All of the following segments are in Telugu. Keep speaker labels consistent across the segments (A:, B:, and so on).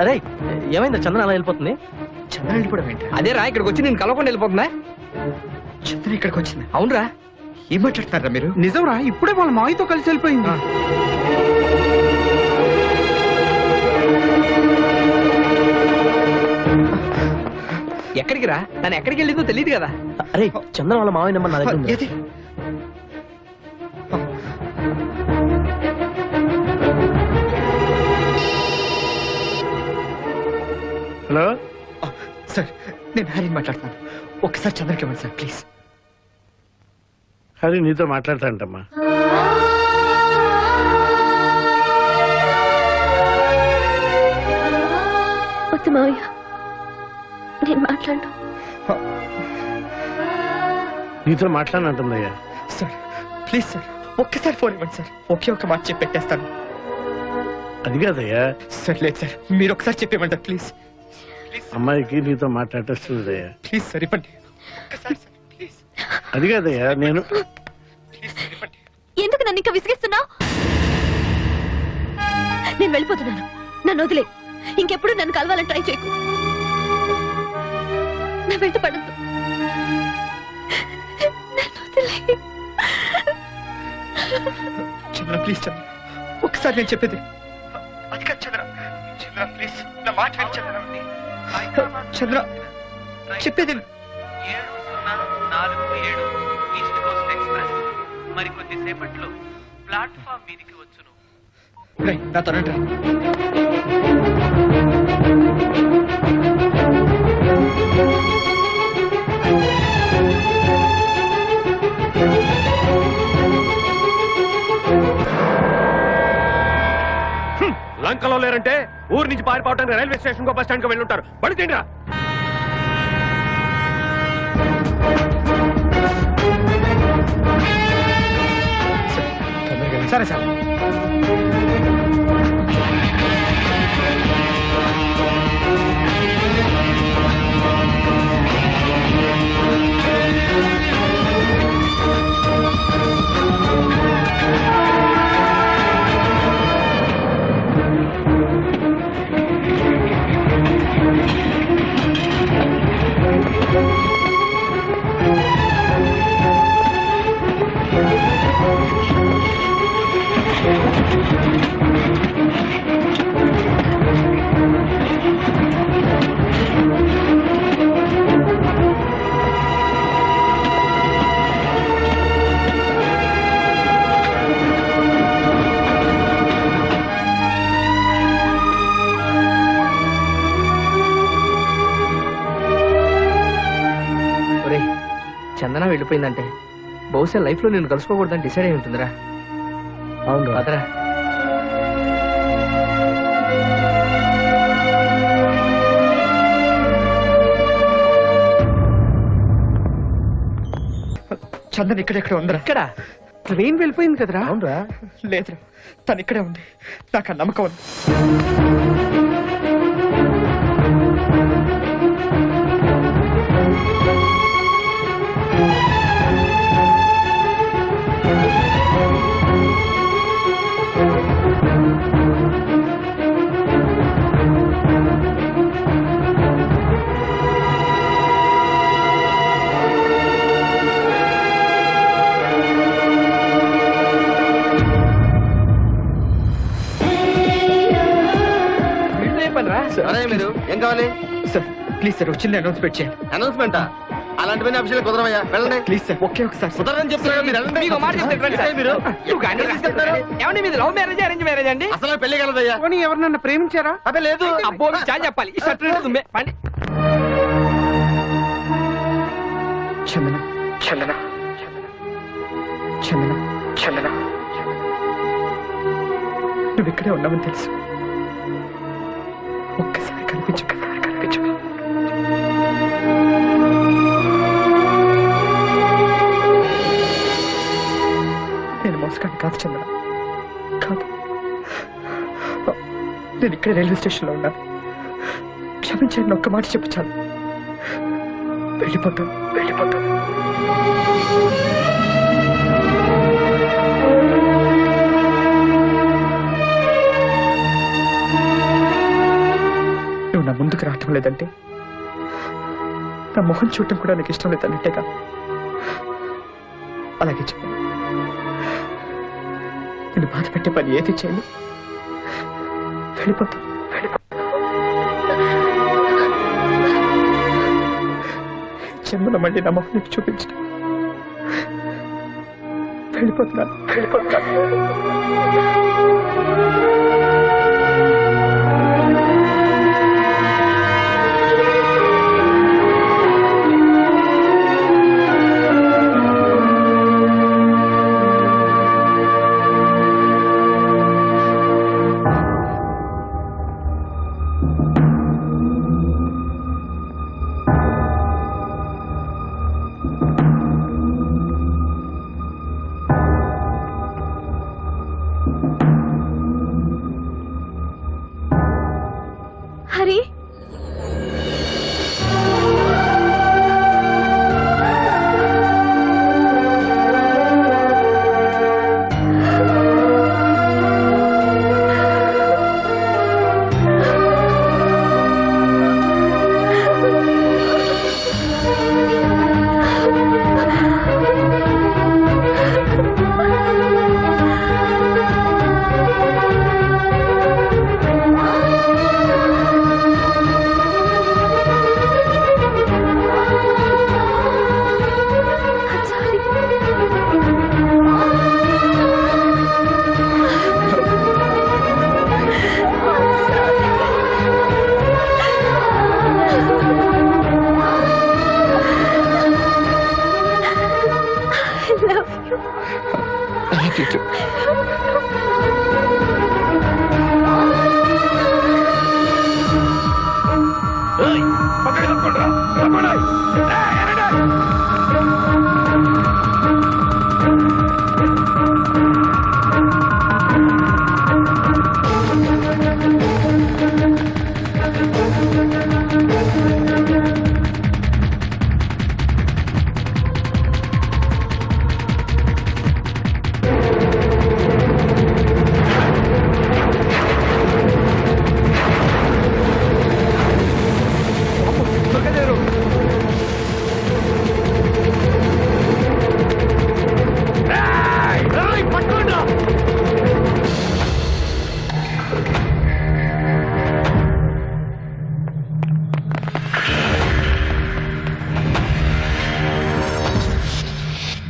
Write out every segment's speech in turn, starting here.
A: అరే ఏమైంది చంద్ర అలా వెళ్ళిపోతుంది?
B: చంద్ర వెళ్ళిపోవడం ఏంటి?
C: అదే రా ఇక్కడికి వచ్చి నేను కలవకుండా వెళ్ళిపోతుందా?
B: చంద్ర ఇక్కడికి వచ్చింది.
C: అవునరా,
B: ఏం మాట్లాడుతున్నారా మీరు?
D: నిజంరా, ఇప్పుడే వాళ్ళ మావితో కలిసి వెళ్ళిపోయింది.
C: ఎక్కడికి రా? తను ఎక్కడికి వెళ్ళిందో తెలియదు కదా.
A: అరే చంద్ర వాళ్ళ మావయ్య నెంబర్ నా దగ్గర ఉంది.
B: ఏది?
D: హలో
B: సార్, నేను హ్యారీని మాట్లాడుతున్నాను. ఒక్కసారి చంద్రకి ఇవ్వండి సార్, ప్లీజ్.
D: హరి నీతో మాట్లాడతాంటమ్మా.
E: వద్దు మావయ్య, నేను మాట్లాడను.
D: నీతో మాట్లాడినట్టుందయ్యా.
B: సార్ ప్లీజ్ సార్, ఒక్కసారి ఫోన్ ఇవ్వండి సార్. ఒకే ఒక్క మాట చెప్పి పెట్టేస్తాను.
D: అది కాదయ్యా,
B: సార్ లేదు సార్, మీరు ఒకసారి చెప్పేమంటారు ప్లీజ్.
D: అమ్మాయికి నీతో మాట్లాడేస్తుందయ్యా.
B: ప్లీజ్ సార్ ఇవ్వండి, ఒక్కసారి సార్ ప్లీజ్.
D: అది కాదయ్యా, నేను
B: ప్లీజ్ సార్ ఇవ్వండి.
E: ఎందుకు నన్ను ఇంకా విసిగిస్తున్నావు? నేను వెళ్ళిపోతున్నాను, నన్ను వదిలే. ఇంకెప్పుడు నన్ను కలవాలని ట్రై చేయకు. నా వెంట పడద్దు, నన్ను వదిలే.
B: చంద్ర ప్లీజ్, చంద్ర ఒకసారి నేను చెప్పేది. అది కాదు చంద్ర, చంద్ర ప్లీజ్ నా మాట విను చంద్ర. చంద్ర చెప్పేది.
F: 7047 ఈస్ట్ కోస్ట్ ఎక్స్ప్రెస్ మరికొద్ది సేపట్లో ప్లాట్ఫామ్ మీదికి వచ్చును.
B: నాతో రండి.
G: లంకలో లేరంటే ఊరు నుంచి పారిపోవటానికి రైల్వే స్టేషన్ బస్ స్టాండ్ కి వెళ్ళుంటారు. బడి తిండ్రా.
B: సరే సార్.
C: చందన వెళ్ళిపోయిందంటే బహుశా లైఫ్ లో నేను కలుసుకోకూడదని డిసైడ్ అయి ఉంటుందిరా.
A: అవును
C: అదరా.
B: చందన్ ఇక్కడెక్కడ ఉందిరా?
C: ఇక్కడ
D: ట్రైన్ వెళ్ళిపోయింది కదరా.
A: అవునరా,
B: లేదురా, తను ఇక్కడే ఉంది. నాకు ఆ నమ్మకం ఉంది.
C: మీరు ఏం కావాలి
B: సార్? ప్లీజ్ సార్, వచ్చింది అనౌన్స్మెంట్ చేయండి.
C: అనౌన్స్మెంటా? అలాంటివన్నీ అభిషేక్ కుదరవయ్యా, వెళ్ళండి.
B: ప్లీజ్ సార్, ఒకే ఒకసారి.
C: కుదరని చెప్తున్నారు మీరు, వెళ్ళండి.
A: మీకు మాట చెప్తే రండి సార్.
C: మీరు
A: ఏమండి మీది లవ్ మ్యారేజ్ అరేంజ్ మ్యారేజ్ అండి?
C: అసలు పెళ్లి కలదయ్యా.
D: పోనీ ఎవరినన్నా ప్రేమించారా?
C: అదే లేదు.
A: అబ్బో చాలా చెప్పాలి. ఈ షర్ట్ తుమ్మే పండి.
B: చందన, చందన, చందన, చందన, నువ్వు ఇక్కడే ఉన్నావని తెలుసు. ఒక్కసారి కనిపించు, ఒక్కసారి కనిపించు. నేను మోసగాన్ని కాదు చంద్ర, కాదు. నేను ఇక్కడే రైల్వే స్టేషన్లో ఉన్నాను. క్షమించండి, ఒక్క మాట చెప్పు చాలు. వెళ్ళిపోతాను, వెళ్ళిపోతాను. లేదంటే నా మొహం చూడటం కూడా నీకు ఇష్టం లేదన్నట్టేగా. అలాగే చెప్పు. నేను బాధ పెట్టే పని ఏది చేయను. వెళ్ళిపోతా. జన్మలో మళ్ళీ నా మొహం నీకు చూపించు. వెళ్ళిపోతున్నాను.
E: హరి,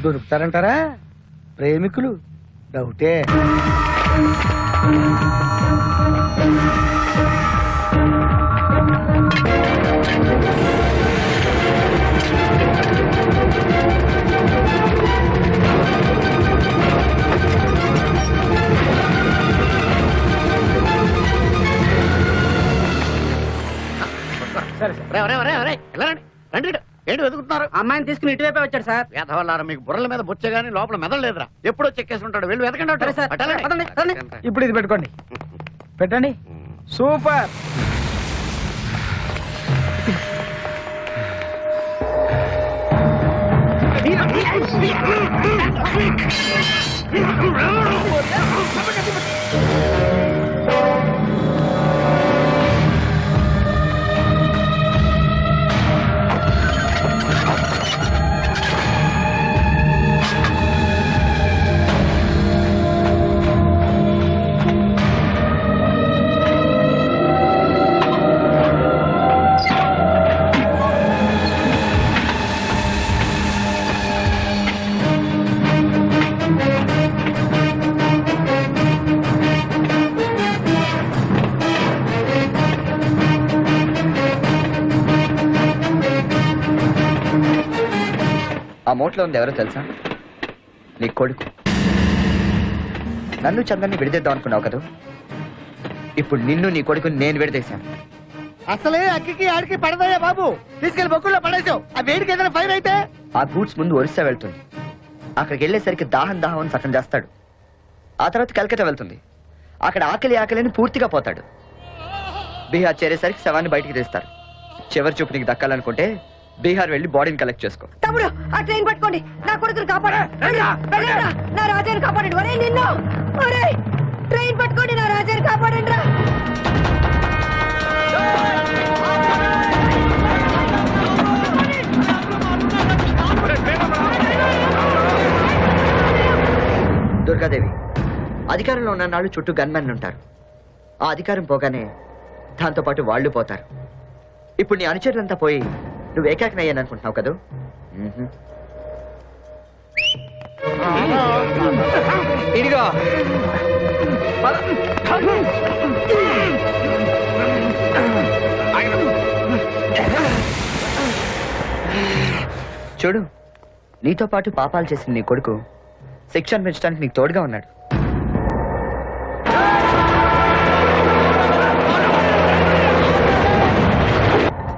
D: దొరుకుతారంటారా ప్రేమికులు? డౌటే.
H: ఏంటి వెతుకుతున్నారు?
A: అమ్మాయిని తీసుకుని ఇటువైపే వచ్చాడు సార్.
H: వేధవల్లారా, మీకు బుర్రల మీద బొచ్చే గానీ లోపల మెదలేదురా. ఎప్పుడో చెక్కేసి ఉంటాడు. వెళ్ళి వెతకండి.
A: ఇప్పుడు ఇది పెట్టుకోండి. పెట్టండి. సూపర్.
B: ఆ మోట్లో ఉంది ఎవరో తెలుసా? నీ కొడుకు. నన్ను చంద్రని విడిదేద్దాం అనుకున్నావు కదా, ఇప్పుడు నిన్ను నీ కొడుకుని నేను విడదీశాను.
D: అసలే అక్కికి ఆడికి పడదయ్యా బాబు. తీసుకెళ్లి బొక్కుల్లో పడేసావు. ఆ వేడికి ఏదైనా ఫైర్ అయితే
B: ఆ గూడ్స్ ముందు ఒరిస్సా వెళ్తుంది. అక్కడికి వెళ్ళేసరికి దాహం దాహం అని సతం చేస్తాడు. ఆ తర్వాత కలకత్తా వెళ్తుంది. అక్కడ ఆకలిని పూర్తిగా పోతాడు. బీహార్ చేరేసరికి శవాన్ని బయటికి తీస్తారు. చివరి చూపు నీకు దక్కాలనుకుంటే బీహార్ వెళ్ళి బాడీని కలెక్ట్ చేసుకో.
E: తమ్ముడు ఆ ట్రైన్ పట్టుకోండి. నా కొడుకుని కాపాడండి. నా రాజాని కాపాడండి. ఒరే నిన్ను, ఒరే ట్రైన్ పట్టుకోండి. నా రాజాని కాపాడండి రా.
B: అధికారంలో ఉన్న నాళ్ళు చుట్టూ గన్మెన్లు ఉంటారు. ఆ అధికారం పోగానే దాంతో పాటు వాళ్ళు పోతారు. ఇప్పుడు నీ అనుచరులంతా పోయి నువ్వు ఏకాకినయ్యాను అనుకుంటున్నావు కదా?
A: ఇదిగో
B: చూడు, నీతో పాటు పాపాలు చేసిన నీ కొడుకు శిక్ష అనిపించడానికి నీకు తోడుగా ఉన్నాడు.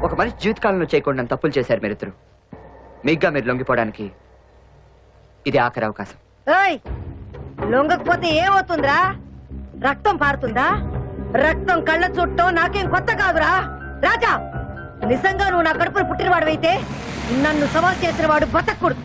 B: ఒక మనిషి జీవితకాలంలో చేయకూడని తప్పులు చేశారు మీరిద్దరు. మీగ్గా మీరు లొంగిపోవడానికి ఇది ఆఖరి అవకాశం.
E: ఏయ్, లొంగకపోతే ఏమవుతుందిరా? రక్తం పారుతుందా? రక్తం కళ్ళ చుట్టూ నాకేం కొత్త కాదురా. రాజా, నిజంగా నువ్వు నా కడుపును పుట్టినవాడవైతే నన్ను సవాల్ చేసిన వాడు బతకూడదు.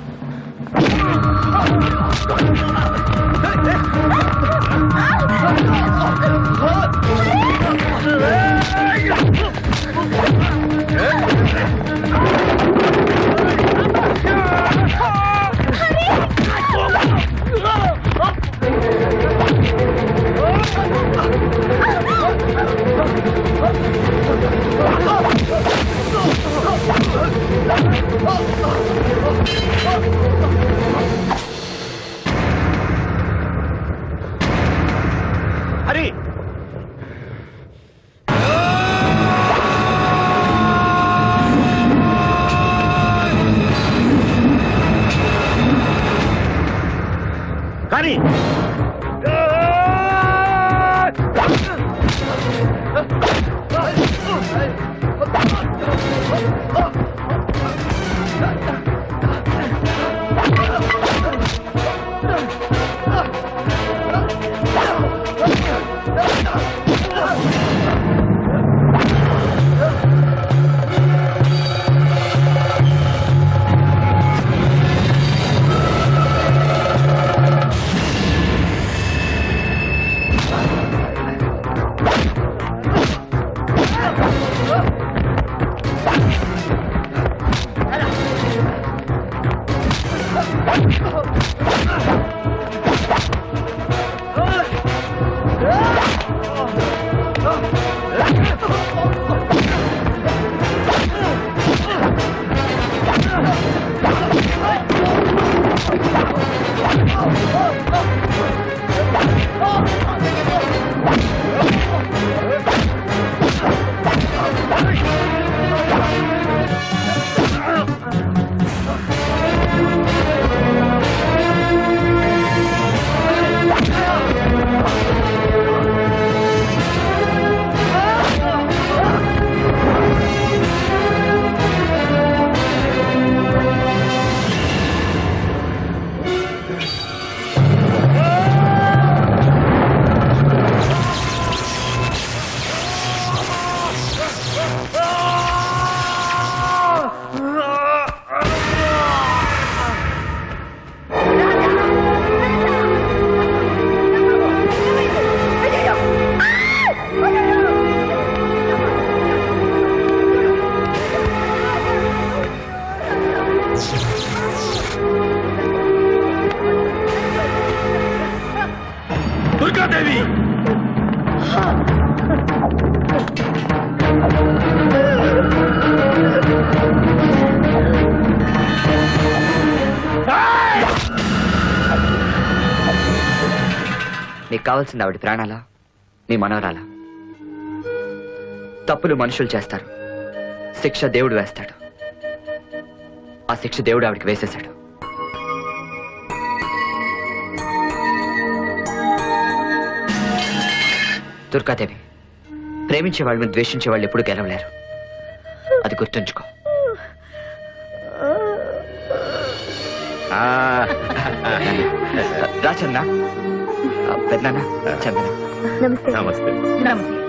H: హరి, కానీ
G: దుర్గాదేవి!
B: నీకు కావాల్సింది ఆవిడ ప్రాణాలా, నీ మనవరాలా? తప్పులు మనుషులు చేస్తారు, శిక్ష దేవుడు వేస్తాడు. ఆ శిక్ష దేవుడు ఆవిడకి వేసేశాడు. దుర్గాదేవి, ప్రేమించే వాళ్ళని ద్వేషించే వాళ్ళు ఎప్పుడు గెలవలేరు, అది గుర్తుంచుకో. రాచన్న, పెద్దనా, చందన,
E: నమస్తే.
G: నమస్తే.
E: నమస్తే.